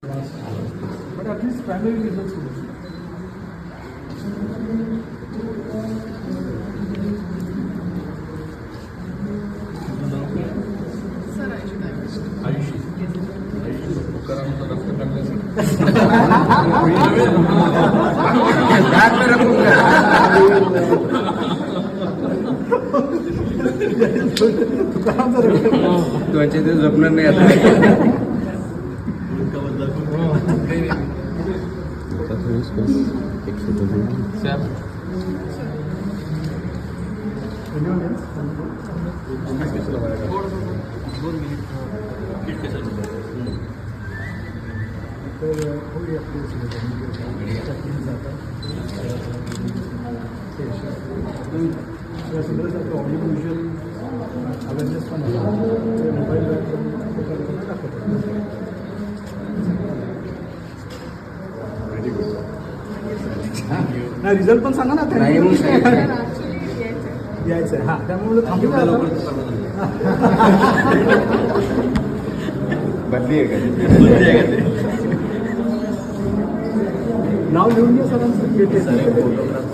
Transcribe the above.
but at least primary results will be. तुझे ते जपणार नाही आता. ऑडिओ अवेअरनेस पण मोबाईल नाही रिझल्ट पण सांगा ना यायचं आहे. हां त्यामुळे बदली आहे का नाव लिहून घ्या सरांचं.